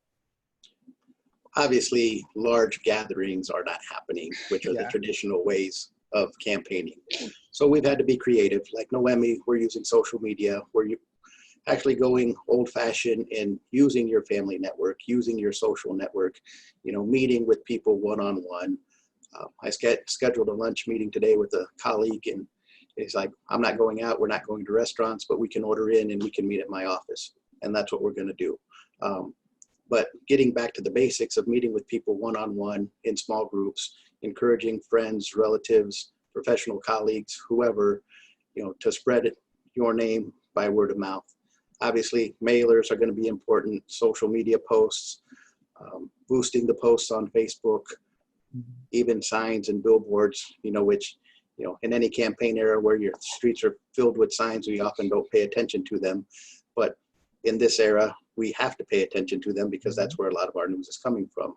Obviously, large gatherings are not happening, which are the traditional ways of campaigning. So we've had to be creative. Like Noemi, we're using social media. We're actually going old-fashioned and using your family network, using your social network, you know, meeting with people one-on-one. I scheduled a lunch meeting today with a colleague, and he's like, I'm not going out, we're not going to restaurants, but we can order in and we can meet at my office. And that's what we're gonna do. But getting back to the basics of meeting with people one-on-one in small groups, encouraging friends, relatives, professional colleagues, whoever, you know, to spread your name by word of mouth. Obviously, mailers are going to be important, social media posts, boosting the posts on Facebook, even signs and billboards, you know, which, you know, in any campaign era where your streets are filled with signs, we often don't pay attention to them. But in this era, we have to pay attention to them because that's where a lot of our news is coming from.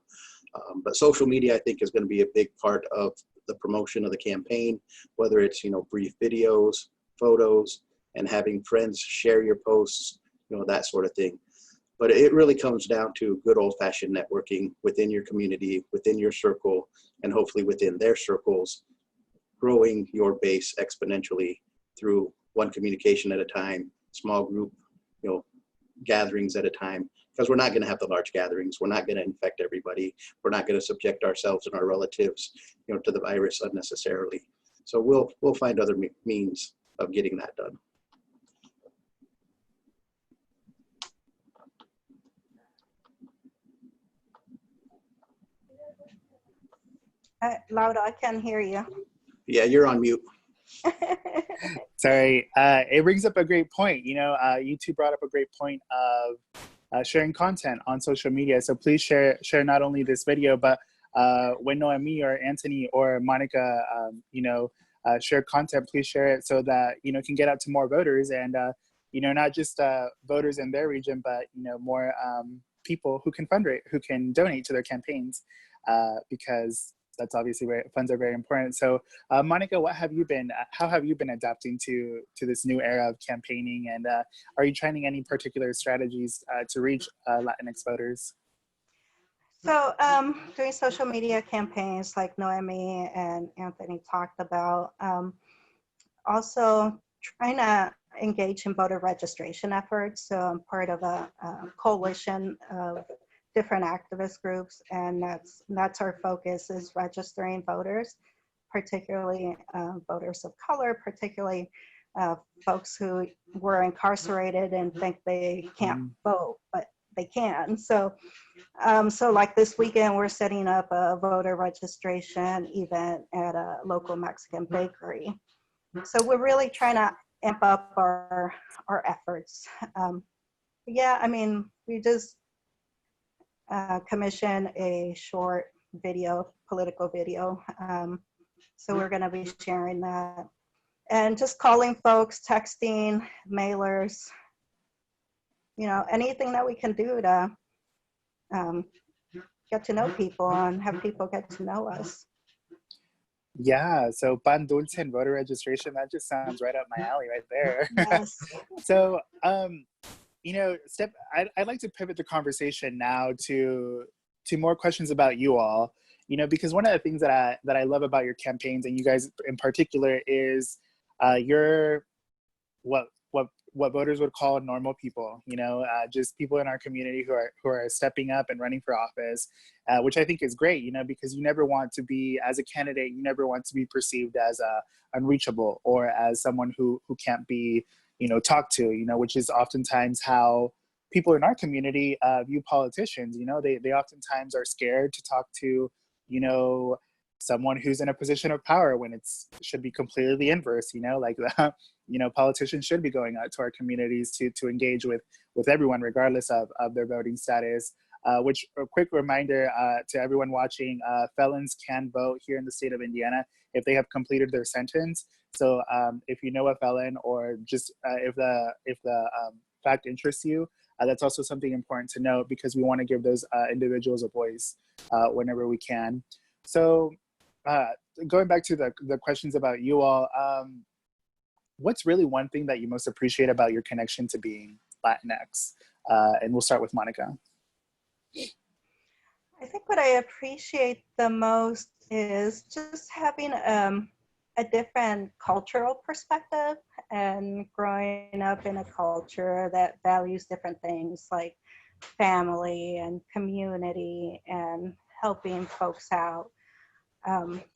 But social media, I think, is going to be a big part of the promotion of the campaign, whether it's, you know, brief videos, photos, and having friends share your posts, you know, that sort of thing. But it really comes down to good old-fashioned networking within your community, within your circle, and hopefully within their circles, growing your base exponentially through one communication at a time, small group, you know, gatherings at a time, because we're not going to have the large gatherings. We're not going to infect everybody. We're not going to subject ourselves and our relatives, you know, to the virus unnecessarily. So we'll find other means of getting that done. Laura, I can't hear you. Yeah, you're on mute. Sorry, it brings up a great point. You know, you two brought up a great point of sharing content on social media. So please share not only this video, but when Noemi or Antony or Monica, you know, share content, please share it so that, you know, it can get out to more voters and, you know, not just voters in their region, but, you know, more people who can fundraise, who can donate to their campaigns, because that's obviously where funds are very important. So Monica, how have you been adapting to this new era of campaigning, and are you trying any particular strategies to reach Latinx voters? So doing social media campaigns like Noemi and Antony talked about, also trying to engage in voter registration efforts. So I'm part of a coalition of different activist groups, and that's our focus, is registering voters, particularly voters of color, particularly folks who were incarcerated and think they can't vote, but they can. So so like this weekend, we're setting up a voter registration event at a local Mexican bakery. So we're really trying to amp up our efforts. Yeah, I mean, we just commission a short video, political video. So we're going to be sharing that. And just calling folks, texting, mailers, you know, anything that we can do to get to know people and have people get to know us. Yeah, so pan dulce and voter registration, that just sounds right up my alley right there. Yes. So, you know, I'd like to pivot the conversation now to more questions about you all, you know, because one of the things that I love about your campaigns, and you guys in particular, is what what voters would call normal people, just people in our community who are stepping up and running for office, which I think is great, because you never want to be, as a candidate, you never want to be perceived as unreachable or as someone who can't be, talked to, which is oftentimes how people in our community view politicians. They oftentimes are scared to talk to, someone who's in a position of power, when should be completely the inverse, politicians should be going out to our communities to engage with everyone, regardless of their voting status. Which, a quick reminder to everyone watching, felons can vote here in the state of Indiana if they have completed their sentence. So if you know a felon, or just if the fact interests you, that's also something important to note, because we want to give those individuals a voice whenever we can. So going back to the questions about you all, what's really one thing that you most appreciate about your connection to being Latinx? And we'll start with Monica. I think what I appreciate the most is just having a different cultural perspective, and growing up in a culture that values different things like family and community and helping folks out.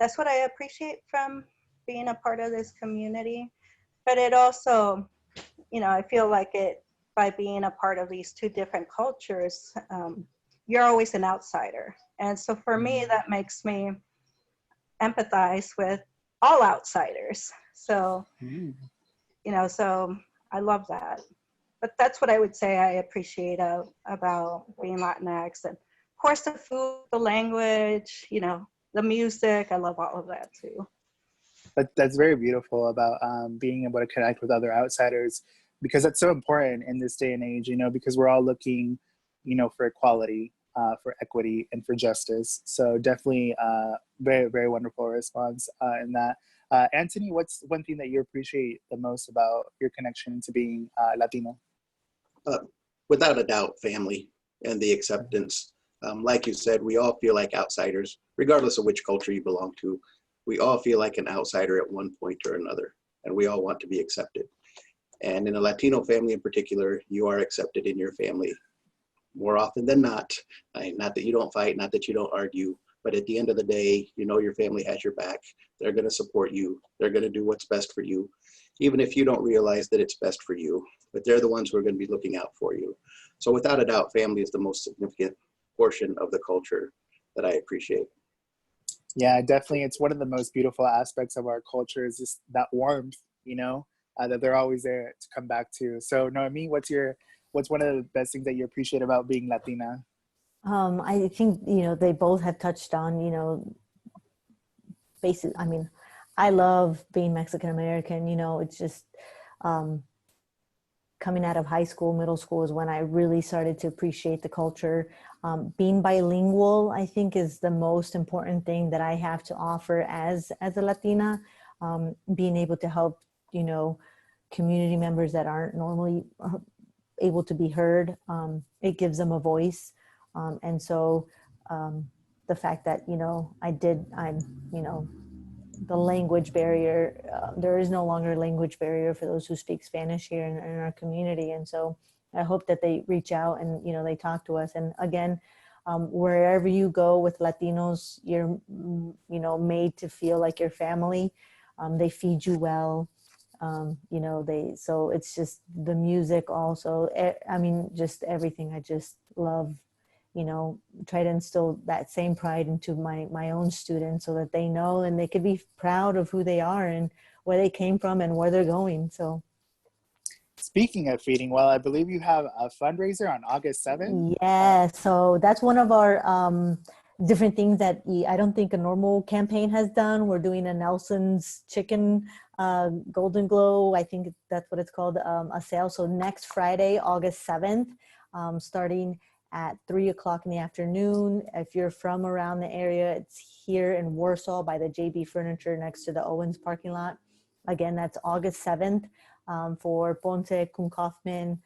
That's what I appreciate from being a part of this community. But it also, I feel like by being a part of these two different cultures, you're always an outsider. And so for me, that makes me empathize with all outsiders. So, so I love that. But that's what I would say I appreciate about being Latinx. And of course, the food, the language, the music, I love all of that too. That's very beautiful about being able to connect with other outsiders, because that's so important in this day and age, because we're all looking, for equality, for equity, and for justice. So definitely very, very wonderful response in that. Antony, what's one thing that you appreciate the most about your connection to being Latino? Without a doubt, family and the acceptance. Like you said, we all feel like outsiders, regardless of which culture you belong to. We all feel like an outsider at one point or another, and we all want to be accepted. And in a Latino family in particular, you are accepted in your family more often than not. Not that you don't fight, not that you don't argue, but at the end of the day, your family has your back. They're going to support you. They're going to do what's best for you, even if you don't realize that it's best for you. But they're the ones who are going to be looking out for you. So without a doubt, family is the most significant portion of the culture that I appreciate. Yeah, definitely. It's one of the most beautiful aspects of our culture, is just that warmth, that they're always there to come back to. So Noemi, what's one of the best things that you appreciate about being Latina? I think, they both have touched on, I love being Mexican American. It's just coming out of high school, middle school is when I really started to appreciate the culture. Being bilingual, I think, is the most important thing that I have to offer as a Latina. Being able to help, community members that aren't normally able to be heard. It gives them a voice. And so the fact that, the language barrier, there is no longer a language barrier for those who speak Spanish here in our community. And so I hope that they reach out and, they talk to us. And again, wherever you go with Latinos, you're, made to feel like your family. They feed you well. So it's just the music also. Just everything. I just love, try to instill that same pride into my own students, so that they know and they could be proud of who they are and where they came from and where they're going. So speaking of feeding well, I believe you have a fundraiser on August 7th. Yeah, so that's one of our different things that I don't think a normal campaign has done. We're doing a Nelson's Chicken Golden Glow, I think that's what it's called, a sale. So next Friday, August 7th, starting at 3:00 in the afternoon. If you're from around the area, it's here in Warsaw by the JB Furniture next to the Owens parking lot. Again, that's August 7th for Ponce Cum Kaufman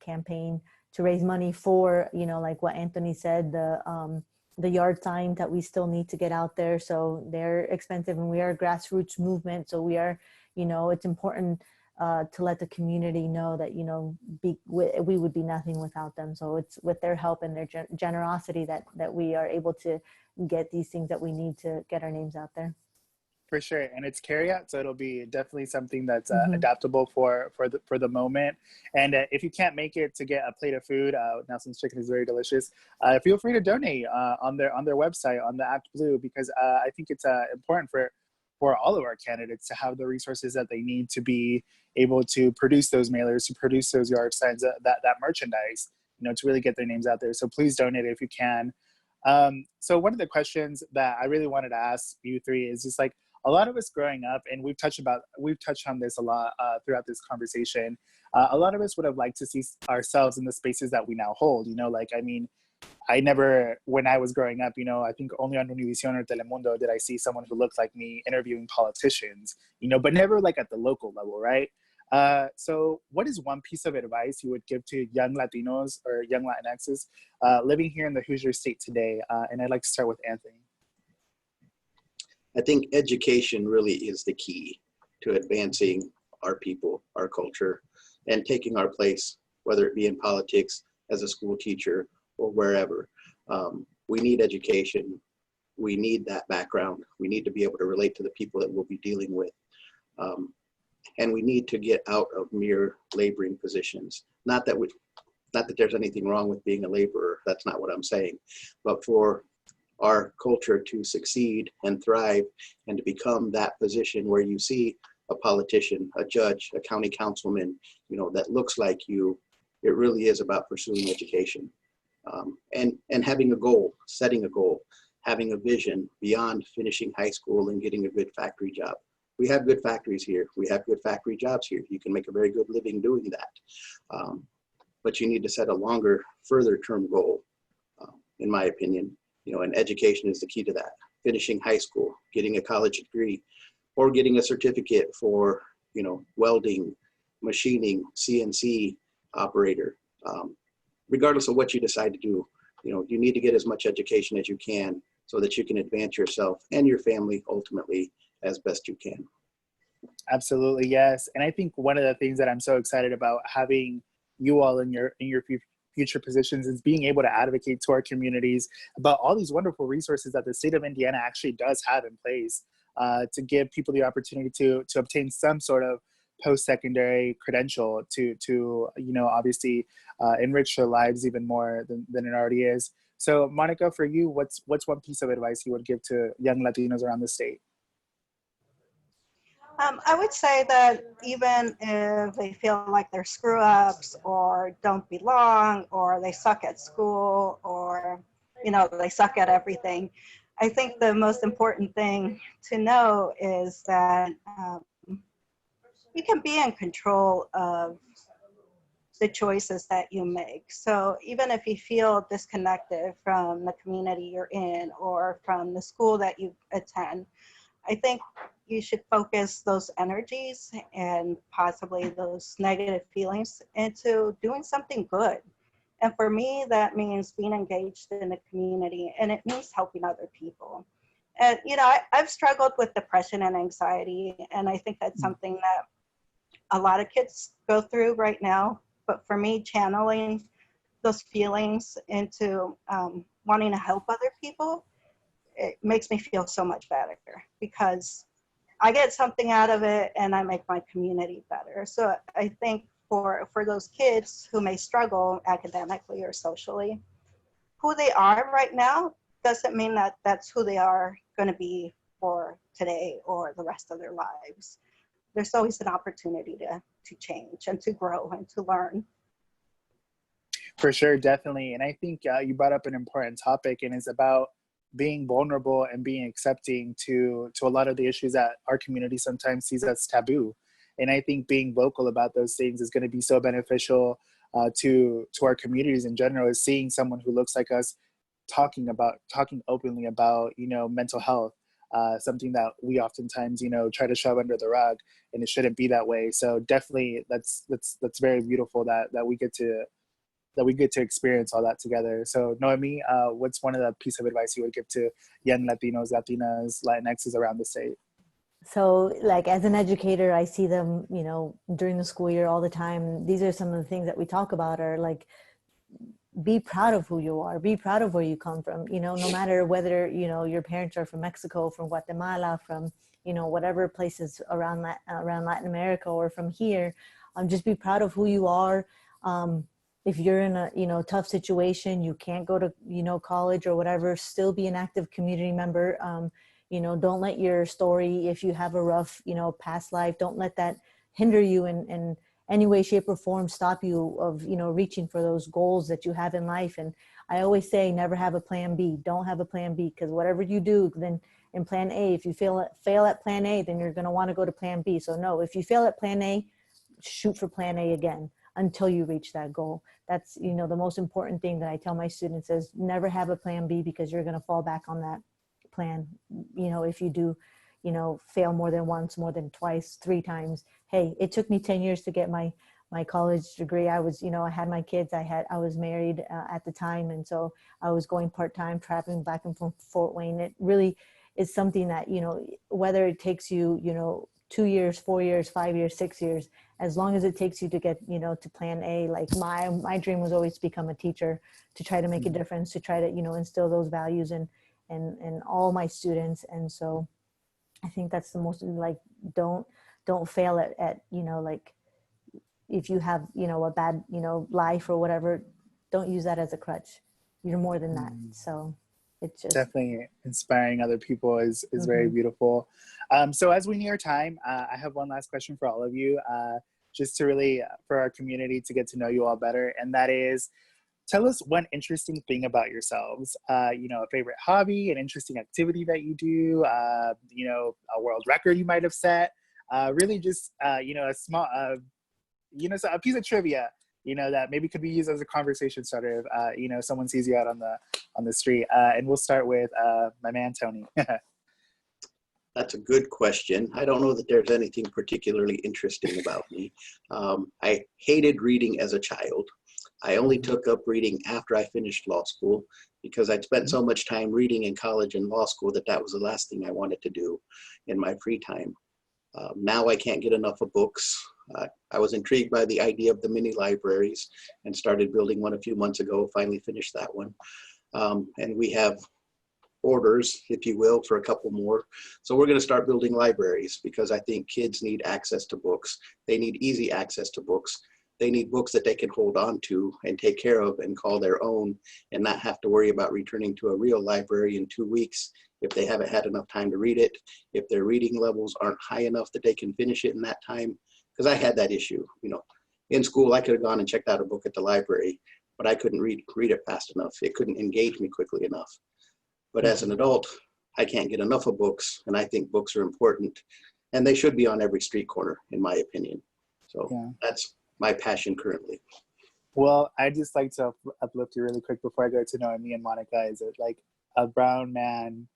campaign to raise money for, like what Antony said, the yard signs that we still need to get out there. So they're expensive, and we are a grassroots movement. So we are, it's important to let the community know that, you know, we would be nothing without them. So it's with their help and their generosity that we are able to get these things that we need to get our names out there. For sure, and it's carryout, so it'll be definitely something that's adaptable for the moment. And if you can't make it to get a plate of food, Nelson's chicken is very delicious. Feel free to donate on their website on the Act Blue, because I think it's important for all of our candidates to have the resources that they need to be able to produce those mailers, to produce those yard signs, that merchandise, you know, to really get their names out there. So please donate if you can. So one of the questions that I really wanted to ask you three is just like, a lot of us growing up, and we've touched on this a lot throughout this conversation. A lot of us would have liked to see ourselves in the spaces that we now hold. You know, like, I mean, when I was growing up, you know, I think only on Univision or Telemundo did I see someone who looked like me interviewing politicians, you know, but never like at the local level, right? So what is one piece of advice you would give to young Latinos or young Latinxes living here in the Hoosier State today? And I'd like to start with Anthony. I think education really is the key to advancing our people, our culture, and taking our place, whether it be in politics, as a school teacher, or wherever. We need education. We need that background. We need to be able to relate to the people that we'll be dealing with. And we need to get out of mere laboring positions. Not that there's anything wrong with being a laborer. That's not what I'm saying. But for our culture to succeed and thrive and to become that position where you see a politician, a judge, a county councilman, you know, that looks like you, it really is about pursuing education. And having a goal, setting a goal, having a vision beyond finishing high school and getting a good factory job. We have good factories here. We have good factory jobs here. You can make a very good living doing that. But you need to set a longer, further term goal, in my opinion. You know, and education is the key to that. Finishing high school, getting a college degree, or getting a certificate for, you know, welding, machining, CNC operator. Regardless of what you decide to do, you know, you need to get as much education as you can so that you can advance yourself and your family ultimately as best you can. Absolutely, yes. And I think one of the things that I'm so excited about having you all in your future positions is being able to advocate to our communities about all these wonderful resources that the state of Indiana actually does have in place to give people the opportunity to obtain some sort of post-secondary credential to you know, obviously enrich their lives even more than it already is. So Monica, for you, what's one piece of advice you would give to young Latinos around the state? I would say that even if they feel like they're screw-ups or don't belong or they suck at school or, you know, they suck at everything, I think the most important thing to know is that you can be in control of the choices that you make. So even if you feel disconnected from the community you're in or from the school that you attend, I think you should focus those energies and possibly those negative feelings into doing something good. And for me, that means being engaged in the community, and it means helping other people. And, you know, I've struggled with depression and anxiety, and I think that's something that a lot of kids go through right now. But for me, channeling those feelings into wanting to help other people, it makes me feel so much better because I get something out of it and I make my community better. So I think for those kids who may struggle academically or socially, who they are right now doesn't mean that that's who they are going to be for today or the rest of their lives. There's always an opportunity to change and to grow and to learn. For sure, definitely. And I think you brought up an important topic, and it's about being vulnerable and being accepting to a lot of the issues that our community sometimes sees as taboo. And I think being vocal about those things is going to be so beneficial to our communities in general, is seeing someone who looks like us talking openly about, you know, mental health, something that we oftentimes, you know, try to shove under the rug, and it shouldn't be that way. So definitely that's very beautiful that we get to experience all that together. So Noemi, what's one of the piece of advice you would give to young Latinos, Latinas, Latinxes around the state? So like as an educator, I see them, you know, during the school year all the time. These are some of the things that we talk about are like, be proud of who you are, be proud of where you come from, you know, no matter whether, you know, your parents are from Mexico, from Guatemala, from, you know, whatever places around around Latin America or from here, just be proud of who you are. If you're in a, you know, tough situation, you can't go to, you know, college or whatever, still be an active community member. You know, don't let your story, if you have a rough, you know, past life, don't let that hinder you in any way, shape, or form, stop you of, you know, reaching for those goals that you have in life. And I always say, never have a plan B. Don't have a plan B, because whatever you do, then in plan A, if you fail at plan A, then you're going to want to go to plan B. So no, if you fail at plan A, shoot for plan A again until you reach that goal. That's, you know, the most important thing that I tell my students is never have a plan B, because you're going to fall back on that plan. You know, if you do, you know, fail more than once, more than twice, 3 times. Hey, it took me 10 years to get my college degree. I was, you know, I had my kids, I was married at the time. And so I was going part-time, traveling back and forth Fort Wayne. It really is something that, you know, whether it takes you, you know, 2 years, 4 years, 5 years, 6 years, as long as it takes you to get, you know, to plan A. Like my dream was always to become a teacher, to try to make a difference, to try to, you know, instill those values in all my students. And so I think that's the most, like, don't fail at, you know, like, if you have, you know, a bad, you know, life or whatever, don't use that as a crutch. You're more than that. So it's just definitely inspiring other people is very beautiful. So as we near time, I have one last question for all of you, just to really, for our community to get to know you all better. And that is, tell us one interesting thing about yourselves. You know, a favorite hobby, an interesting activity that you do, you know, a world record you might have set. Really just, you know, a small, you know, so a piece of trivia, you know, that maybe could be used as a conversation starter if, you know, someone sees you out on the street. And we'll start with my man, Tony. That's a good question. I don't know that there's anything particularly interesting about me. I hated reading as a child. I only took up reading after I finished law school, because I'd spent so much time reading in college and law school that was the last thing I wanted to do in my free time. Now I can't get enough of books. I was intrigued by the idea of the mini libraries and started building one a few months ago, finally finished that one. And we have orders, if you will, for a couple more. So we're going to start building libraries, because I think kids need access to books. They need easy access to books. They need books that they can hold on to and take care of and call their own, and not have to worry about returning to a real library in 2 weeks if they haven't had enough time to read it, if their reading levels aren't high enough that they can finish it in that time. Because I had that issue. You know, in school I could have gone and checked out a book at the library, but I couldn't read it fast enough. It couldn't engage me quickly enough. But as an adult, I can't get enough of books, and I think books are important, and they should be on every street corner, in my opinion. So that's my passion currently. Well, I'd just like to uplift you really quick before I go to Noemi and Monica. Is it like a brown man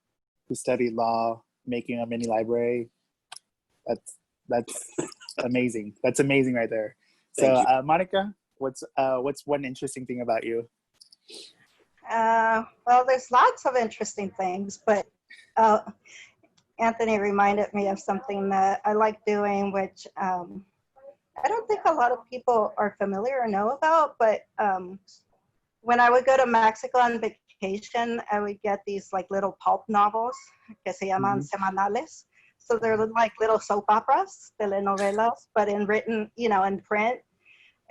who studied law making a mini library? That's amazing. That's amazing right there. So Monica, what's one interesting thing about you? Well, there's lots of interesting things, but Anthony reminded me of something that I like doing, which I don't think a lot of people are familiar or know about, but when I would go to Mexico on vacation, I would get these like little pulp novels que se llaman semanales. So they're like little soap operas, telenovelas, but in written, you know, in print.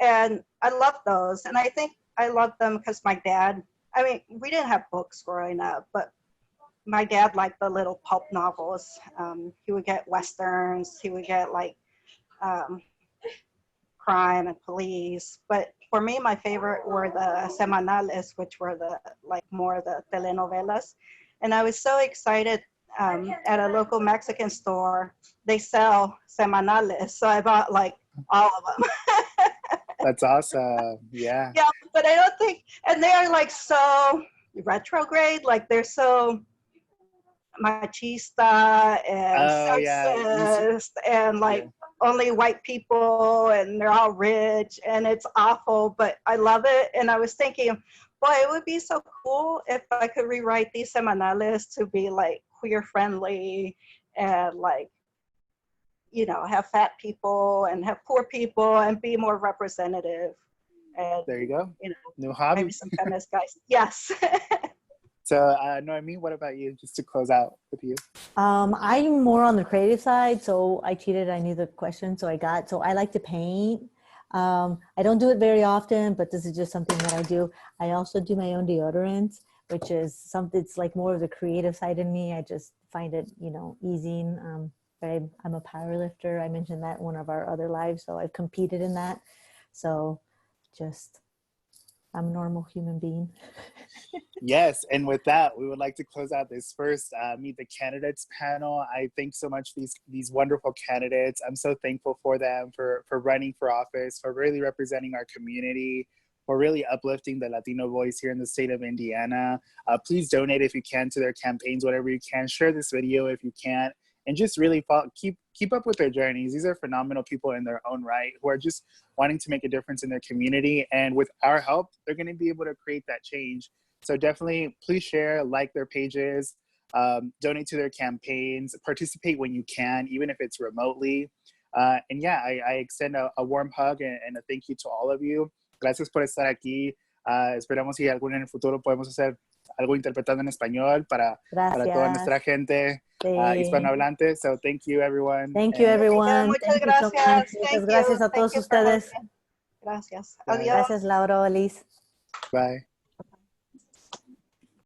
And I love those. And I think I love them because my dad, I mean, we didn't have books growing up, but my dad liked the little pulp novels. He would get Westerns, he would get like crime and police. But for me, my favorite were the semanales, which were the like more the telenovelas. And I was so excited at a local Mexican store, they sell semanales. So I bought like all of them. That's awesome. Yeah. Yeah, but I don't think, and they are like so retrograde, like they're so machista and sexist and like only white people, and they're all rich, and it's awful, but I love it. And I was thinking, boy, it would be so cool if I could rewrite these semanales to be like queer friendly and like you know, have fat people and have poor people and be more representative. And, There you go. You know, New hobby. maybe some feminist guys. Yes. So, Noemi, what about you? Just to close out with you. I'm more on the creative side, so I cheated. I knew the question, so I like to paint. I don't do it very often, but this is just something that I do. I also do my own deodorant, which is something, it's like more of the creative side in me. I just find it, you know, easing. But I'm a power lifter. I mentioned that in one of our other lives, so I've competed in that. So just, I'm a normal human being. Yes, and with that, we would like to close out this first Meet the Candidates panel. I thank so much for these wonderful candidates. I'm so thankful for them, for running for office, for really representing our community, for really uplifting the Latino voice here in the state of Indiana. Please donate if you can to their campaigns, whatever you can. Share this video if you can, and just really keep up with their journeys. These are phenomenal people in their own right who are just wanting to make a difference in their community. And with our help, they're going to be able to create that change. So definitely please share, like their pages, donate to their campaigns, participate when you can, even if it's remotely. And yeah, I extend a warm hug and a thank you to all of you. Gracias por estar aquí. Esperamos si en el futuro podemos hacer algo interpretando en español para toda nuestra gente hispanohablante. So thank you, everyone. Thank you, everyone. Muchas Thank you so much. gracias. Muchas gracias a todos ustedes. Gracias. Bye. Adiós. Gracias, Lauro, Elise. Bye.